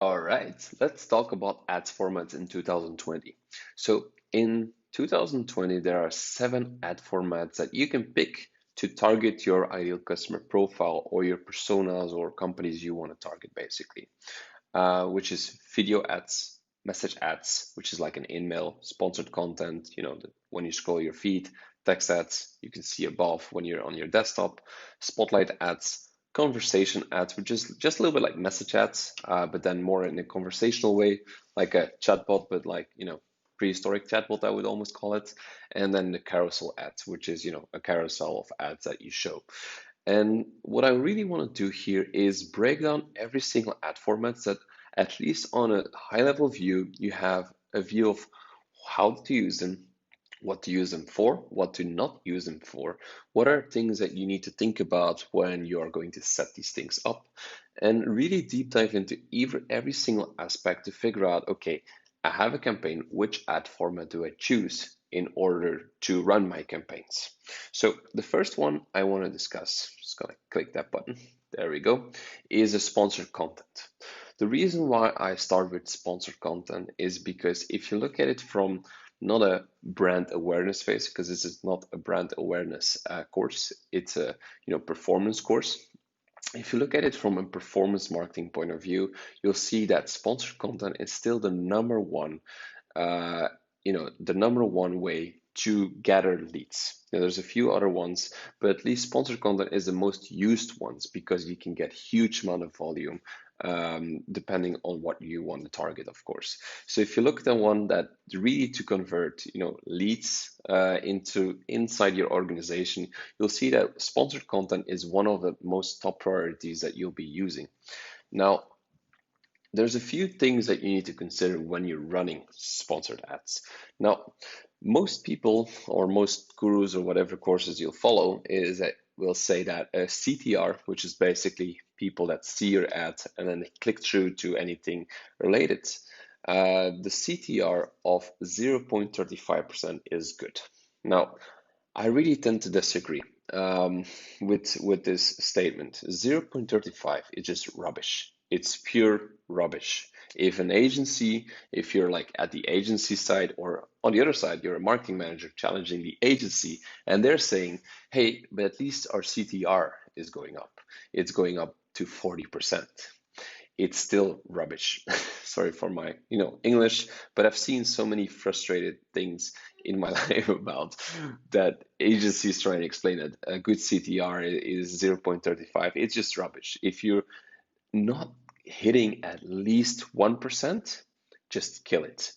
All right, let's talk about ads formats in 2020. So in 2020, there are 7 ad formats that you can pick to target your ideal customer profile or your personas or companies you want to target, basically, which is video ads, message ads, which is like an in-mail, sponsored content, when you scroll your feed, text ads, you can see above when you're on your desktop, spotlight ads, conversation ads, which is just a little bit like message ads, but then more in a conversational way, like a chatbot, but like, prehistoric chatbot, I would almost call it. And then the carousel ads, which is, a carousel of ads that you show. And what I really want to do here is break down every single ad format so that at least on a high level view, you have a view of how to use them, what to use them for, what to not use them for, what are things that you need to think about when you are going to set these things up, and really deep dive into every single aspect to figure out, okay, I have a campaign, which ad format do I choose in order to run my campaigns? So the first one I want to discuss, just gonna click that button, there we go, is a sponsored content. The reason why I start with sponsored content is because if you look at it from not a brand awareness phase, because this is not a brand awareness course, it's a performance course. If you look at it from a performance marketing point of view, you'll see that sponsored content is still the number one the number one way to gather leads. Now, there's a few other ones, but at least sponsored content is the most used ones because you can get huge amount of volume depending on what you want to target, of course. So if you look at the one that really to convert, leads into inside your organization, you'll see that sponsored content is one of the most top priorities that you'll be using. Now, there's a few things that you need to consider when you're running sponsored ads. Now, most people or most gurus or whatever courses you'll follow is that will say that a CTR, which is basically people that see your ad and then they click through to anything related, the CTR of 0.35% is good. Now, I really tend to disagree with this statement. 0.35 is just rubbish. It's pure rubbish. If an agency, if you're like at the agency side or on the other side, you're a marketing manager challenging the agency and they're saying, hey, but at least our CTR is going up. It's going up to 40%. It's still rubbish. Sorry for my, English, but I've seen so many frustrated things in my life about that agencies trying to explain that a good CTR is 0.35. It's just rubbish. If you're not hitting at least 1%, just kill it.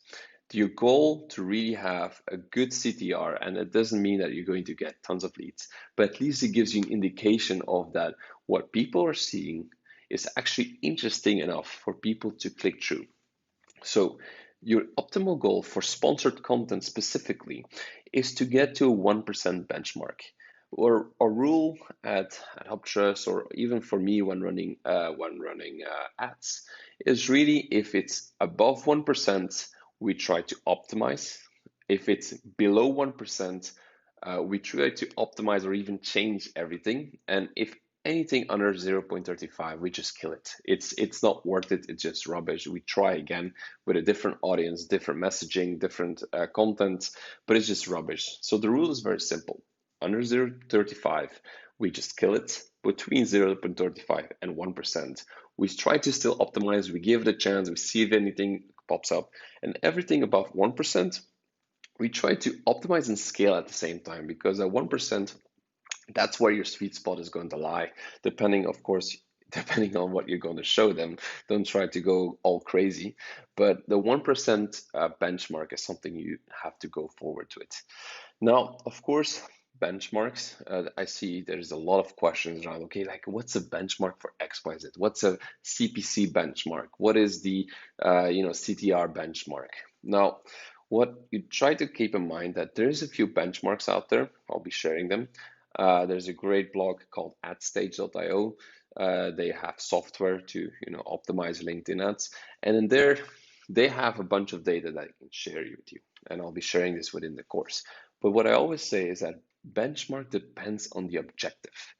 Your goal to really have a good CTR, and it doesn't mean that you're going to get tons of leads, but at least it gives you an indication of that what people are seeing is actually interesting enough for people to click through. So your optimal goal for sponsored content specifically is to get to a 1% benchmark. Or a rule at HubTrust, or even for me when running ads, is really if it's above 1%, we try to optimize. If it's below 1%, we try to optimize or even change everything. And if anything under 0.35, we just kill it. It's not worth it. It's just rubbish. We try again with a different audience, different messaging, different content, but it's just rubbish. So the rule is very simple. Under 0.35, we just kill it. Between 0.35 and 1%, we try to still optimize. We give it a chance. We see if anything pops up. And everything above 1%, we try to optimize and scale at the same time, because at 1%, that's where your sweet spot is going to lie, depending, of course, depending on what you're going to show them. Don't try to go all crazy, but the 1% benchmark is something you have to go forward with. Now, of course, benchmarks, I see there's a lot of questions around, okay, like what's a benchmark for XYZ? What's a CPC benchmark? What is the CTR benchmark? Now, what you try to keep in mind that there's a few benchmarks out there. I'll be sharing them. There's a great blog called adstage.io. They have software to optimize LinkedIn ads, and in there they have a bunch of data that I can share with you, and I'll be sharing this within the course. But what I always say is that benchmark depends on the objective.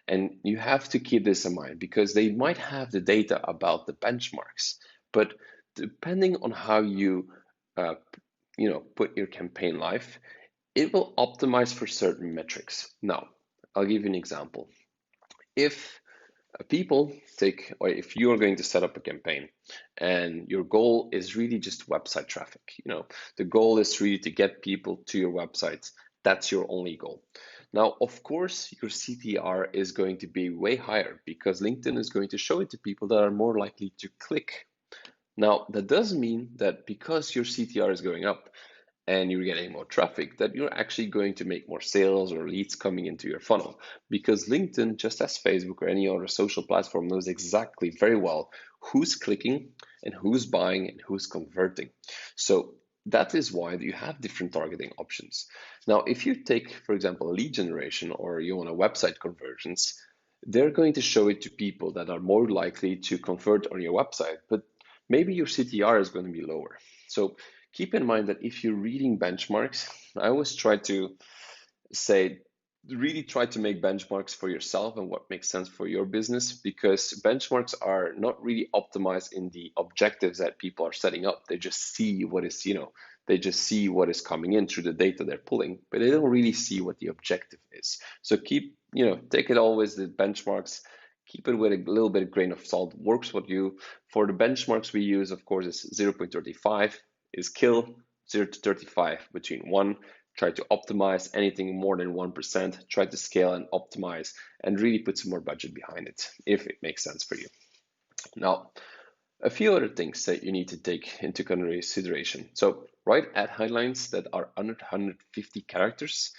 And you have to keep this in mind because they might have the data about the benchmarks, But depending on how you uh, put your campaign live, it will optimize for certain metrics. Now, I'll give you an example. If people take, or if you are going to set up a campaign and your goal is really just website traffic, the goal is really to get people to your website. That's your only goal. Now, of course, your CTR is going to be way higher because LinkedIn is going to show it to people that are more likely to click. Now, that does mean that because your CTR is going up, and you're getting more traffic, that you're actually going to make more sales or leads coming into your funnel. Because LinkedIn, just as Facebook or any other social platform, knows exactly very well who's clicking and who's buying and who's converting. So that is why you have different targeting options. Now, if you take, for example, lead generation or you want a website conversions, they're going to show it to people that are more likely to convert on your website, but maybe your CTR is going to be lower. So keep in mind that if you're reading benchmarks, I always try to say, really try to make benchmarks for yourself and what makes sense for your business, because benchmarks are not really optimized in the objectives that people are setting up. They just see what is, they just see what is coming in through the data they're pulling, but they don't really see what the objective is. So keep, take it always the benchmarks, keep it with a little bit of grain of salt, works what you, for the benchmarks we use, of course, is 0.35 is kill, 0 to 35 between 1. Try to optimize anything more than 1%, try to scale and optimize and really put some more budget behind it if it makes sense for you. Now, a few other things that you need to take into consideration. So write ad headlines that are under 150 characters.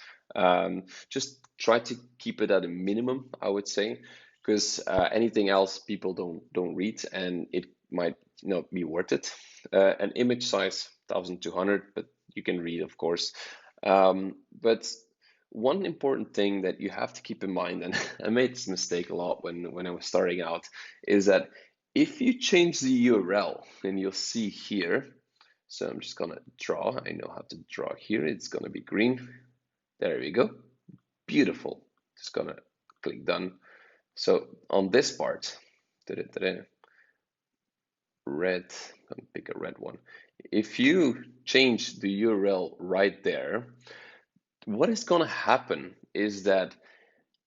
Just try to keep it at a minimum, I would say, because anything else people don't read and it might not be worth it. An image size 1200, but you can read, of course. But one important thing that you have to keep in mind, and I made this mistake a lot when I was starting out, is that if you change the URL, and you'll see here, so I'm just gonna draw, I know how to draw here, it's gonna be green. There we go, beautiful. Just gonna click done. So on this part, red, I'm gonna pick a red one. If you change the URL right there, what is gonna happen is that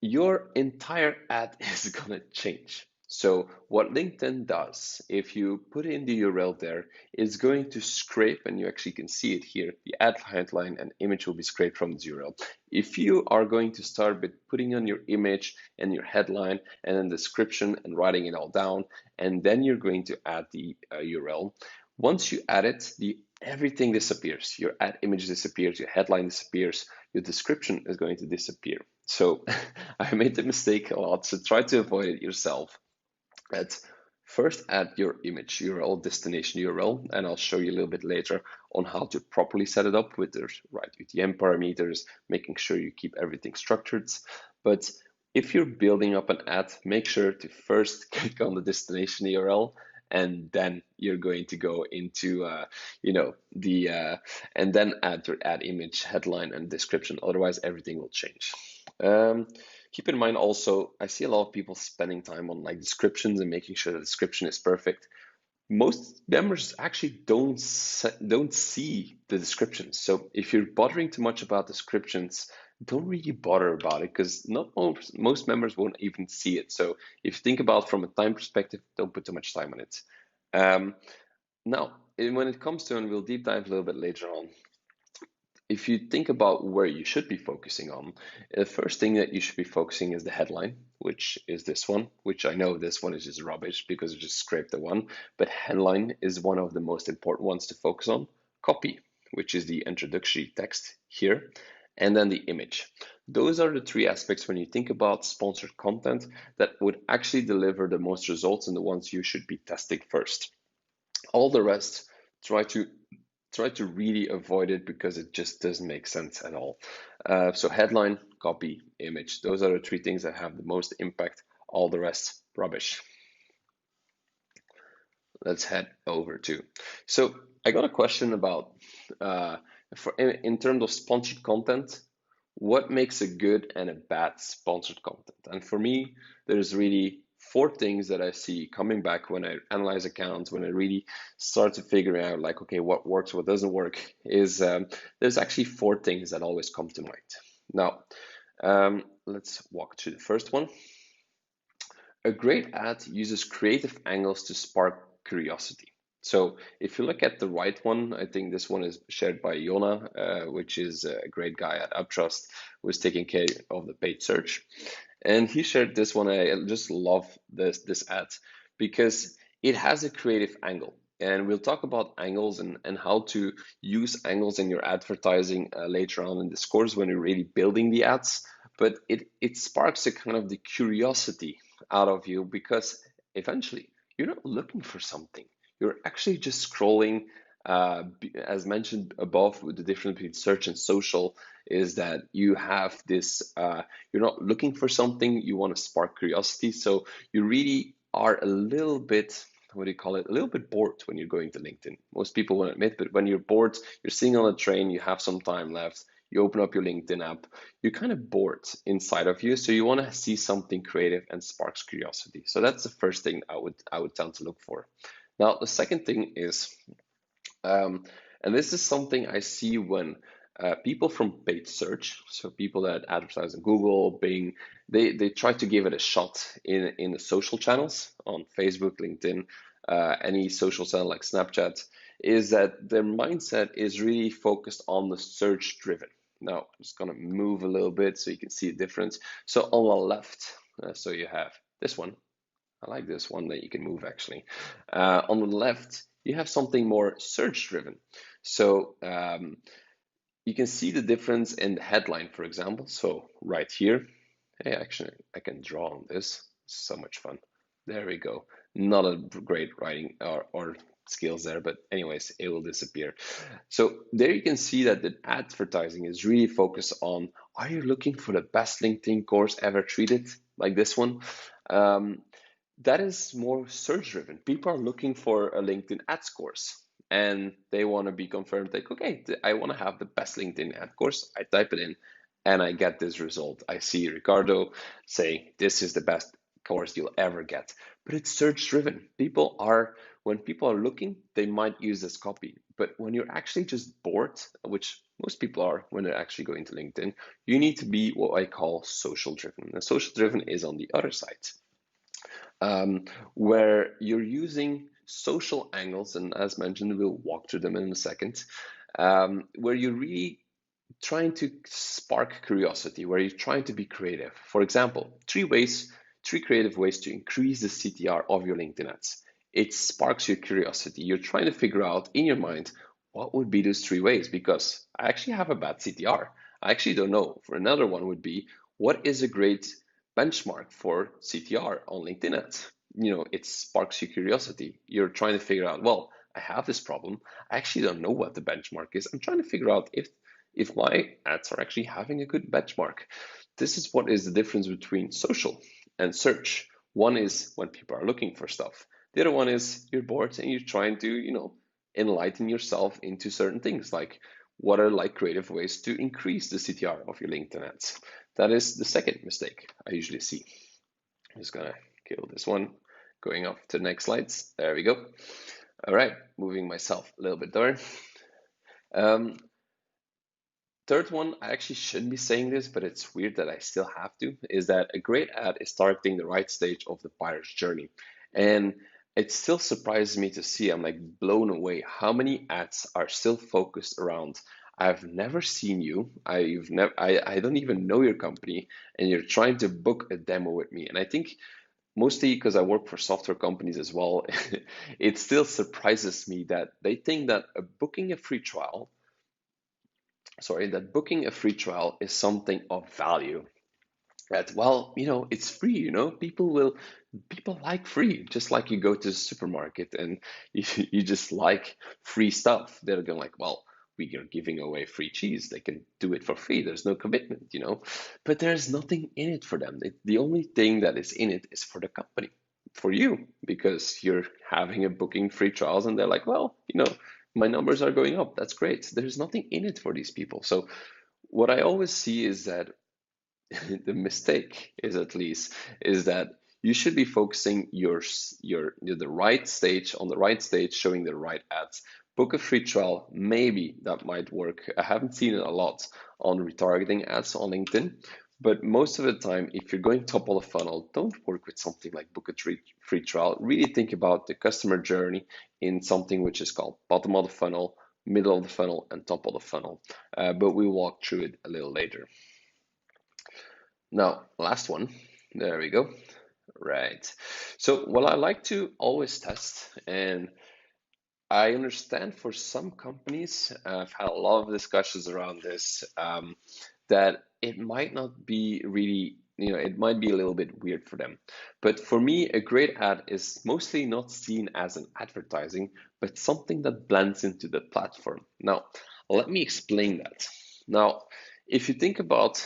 your entire ad is gonna change. So what LinkedIn does, if you put in the URL there, is going to scrape, and you actually can see it here, the ad headline and image will be scraped from the URL. If you are going to start with putting on your image and your headline and then description and writing it all down, and then you're going to add the URL, once you add it, everything disappears. Your ad image disappears, your headline disappears, your description is going to disappear. So I made the mistake a lot, so try to avoid it yourself. First add your image URL, destination URL, and I'll show you a little bit later on how to properly set it up with the right UTM parameters, making sure you keep everything structured. But if you're building up an ad, make sure to first click on the destination URL, and then you're going to go into and then add your ad image, headline, and description. Otherwise, everything will change. Keep in mind also, I see a lot of people spending time on like descriptions and making sure the description is perfect. Most members actually don't see the descriptions. So if you're bothering too much about descriptions, don't really bother about it, because not most members won't even see it. So if you think about from a time perspective, don't put too much time on it. Now, when it comes to, and we'll deep dive a little bit later on, if you think about where you should be focusing on, the first thing that you should be focusing is the headline, which is this one, which I know this one is just rubbish because I just scraped the one, but headline is one of the most important ones to focus on. Copy, which is the introductory text here, and then the image. Those are the three aspects when you think about sponsored content that would actually deliver the most results and the ones you should be testing first. All the rest, try to really avoid it because it just doesn't make sense at all. So headline, copy, image. Those are the three things that have the most impact. All the rest, rubbish. Let's head over to. So I got a question about, in terms of sponsored content, what makes a good and a bad sponsored content? And for me, there's really four things that I see coming back when I analyze accounts, when I really start to figure out like, okay, what works, what doesn't work, is there's actually four things that always come to mind. Now, let's walk through the first one. A great ad uses creative angles to spark curiosity. So if you look at the right one, I think this one is shared by Yona, which is a great guy at Uptrust, who is taking care of the paid search. And he shared this one. I just love this ad because it has a creative angle. And we'll talk about angles and how to use angles in your advertising later on in this course when you're really building the ads. But it sparks a kind of the curiosity out of you because eventually you're not looking for something. You're actually just scrolling. As mentioned above, with the difference between search and social is that you have this, you're not looking for something, you want to spark curiosity. So you really are a little bit, what do you call it, a little bit bored when you're going to LinkedIn. Most people won't admit, but when you're bored, you're sitting on a train, you have some time left, you open up your LinkedIn app, you're kind of bored inside of you. So you want to see something creative and sparks curiosity. So that's the first thing I would tend to look for. Now, the second thing is, and this is something I see when people from paid search, so people that advertise on Google, Bing, they try to give it a shot in the social channels on Facebook, LinkedIn, any social channel like Snapchat, is that their mindset is really focused on the search driven. Now, I'm just going to move a little bit so you can see a difference. So on the left, so you have this one. I like this one that you can move actually. On the left, you have something more search driven. So you can see the difference in the headline, for example. So right here, hey, actually, I can draw on this. So much fun. There we go. Not a great writing or skills there, but anyways, it will disappear. So there you can see that the advertising is really focused on, are you looking for the best LinkedIn course ever treated, like this one? That is more search driven. People are looking for a LinkedIn ads course and they want to be confirmed like, okay, I want to have the best LinkedIn ad course. I type it in and I get this result. I see Ricardo say, this is the best course you'll ever get. But it's search driven. When people are looking, they might use this copy. But when you're actually just bored, which most people are when they're actually going to LinkedIn, you need to be what I call social driven. And social driven is on the other side, where you're using social angles. And as mentioned, we'll walk through them in a second, where you're really trying to spark curiosity, where you're trying to be creative. For example, three creative ways to increase the CTR of your LinkedIn ads. It sparks your curiosity. You're trying to figure out in your mind, what would be those three ways? Because I actually have a bad CTR. I actually don't know. For another one would be, what is a great benchmark for CTR on LinkedIn ads? It sparks your curiosity. You're trying to figure out, well, I have this problem. I actually don't know what the benchmark is. I'm trying to figure out if my ads are actually having a good benchmark. This is what is the difference between social and search. One is when people are looking for stuff. The other one is you're bored and you're trying to, enlighten yourself into certain things, like what are like creative ways to increase the CTR of your LinkedIn ads. That is the second mistake I usually see. I'm just gonna kill this one. Going off to the next slides. There we go. All right, moving myself a little bit there. Third one, I actually shouldn't be saying this, but it's weird that I still have to, is that a great ad is targeting the right stage of the buyer's journey. And it still surprises me to see, I'm like blown away how many ads are still focused around, I've never seen you, I don't even know your company, and you're trying to book a demo with me. And I think mostly because I work for software companies as well, it still surprises me that they think that booking a free trial is something of value. That, well, it's free, people like free, just like you go to the supermarket and you just like free stuff. They're going like, well, we are giving away free cheese. They can do it for free. There's no commitment. But there's nothing in it for them. The only thing that is in it is for the company, for you, because you're having a booking free trials and they're like, well, my numbers are going up. That's great. There's nothing in it for these people. So what I always see is that the mistake is, at least, is that You should be focusing the right stage on the right stage, showing the right ads. Book a free trial, maybe that might work. I haven't seen it a lot on retargeting ads on LinkedIn, but most of the time, if you're going top of the funnel, don't work with something like book a free trial. Really think about the customer journey in something which is called bottom of the funnel, middle of the funnel, and top of the funnel. But we'll walk through it a little later. Now, last one. There we go. Right. So what I like to always test, and I understand for some companies, I've had a lot of discussions around this, that it might not be really, it might be a little bit weird for them. But for me, a great ad is mostly not seen as an advertising, but something that blends into the platform. Now, let me explain that. Now, if you think about,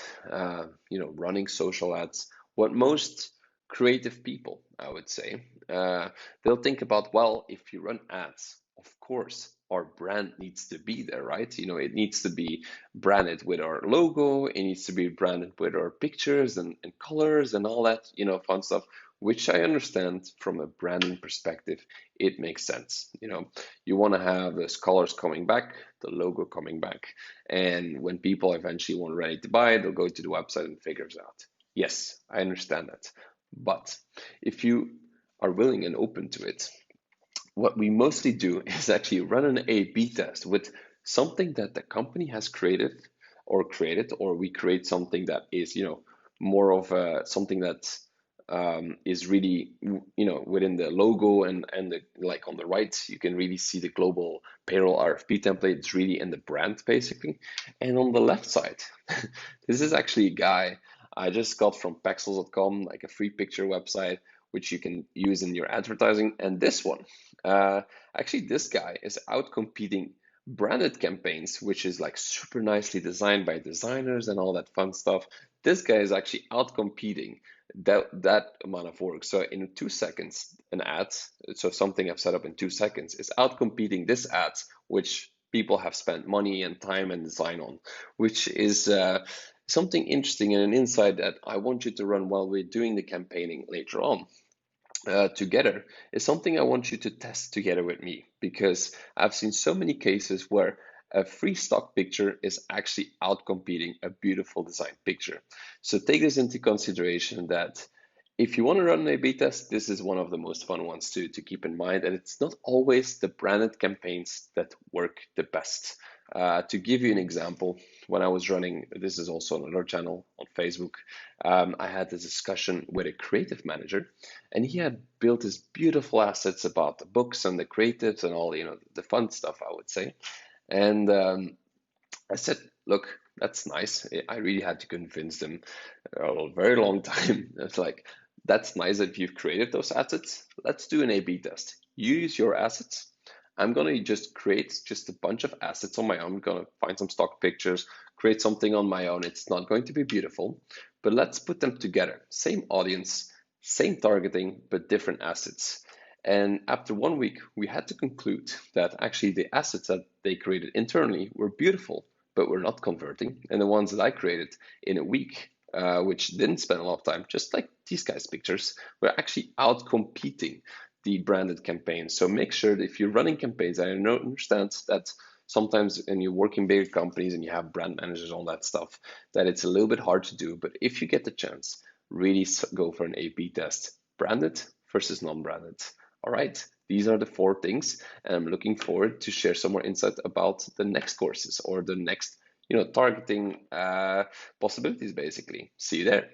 running social ads, what most creative people, I would say, they'll think about, well, if you run ads, of course, our brand needs to be there, right? It needs to be branded with our logo, it needs to be branded with our pictures and colors and all that, fun stuff, which I understand from a branding perspective, it makes sense. You want to have those colors coming back, the logo coming back, and when people eventually want ready to buy, they'll go to the website and figure it out. Yes, I understand that. But if you are willing and open to it, what we mostly do is actually run an A/B test with something that the company has created, or we create something that is, more of something that is really, within the logo and the, like on the right, you can really see the global payroll RFP template. It's really in the brand basically. And on the left side, this is actually a guy I just got from Pexels.com, like a free picture website, which you can use in your advertising. And this one, actually, this guy is out competing branded campaigns, which is like super nicely designed by designers and all that fun stuff. This guy is actually out competing that amount of work. So in 2 seconds, an ad, so something I've set up in 2 seconds, is out competing this ad, which people have spent money and time and design on, which is something interesting and an insight that I want you to run while we're doing the campaigning later on. Together is something I want you to test together with me, because I've seen so many cases where a free stock picture is actually outcompeting a beautiful design picture. So take this into consideration, that if you want to run an A/B test, this is one of the most fun ones to keep in mind, and it's not always the branded campaigns that work the best. To give you an example, when I was running, this is also on another channel on Facebook, I had this discussion with a creative manager, and he had built his beautiful assets about the books and the creatives and all, the fun stuff, I would say. And I said, look, that's nice. I really had to convince them a very long time. It's like, that's nice that you've created those assets. Let's do an A/B test. You use your assets. I'm going to just create just a bunch of assets on my own. I'm going to find some stock pictures, create something on my own. It's not going to be beautiful, but let's put them together. Same audience, same targeting, but different assets. And after 1 week, we had to conclude that actually the assets that they created internally were beautiful, but were not converting. And the ones that I created in a week, which didn't spend a lot of time, just like these guys' pictures, were actually out competing the branded campaigns. So make sure that if you're running campaigns, I understand that sometimes when you work in bigger companies and you have brand managers, all that stuff, that it's a little bit hard to do. But if you get the chance, really go for an A/B test, branded versus non-branded. All right, these are the 4 things, and I'm looking forward to share some more insight about the next courses or the next, targeting possibilities, basically. See you there.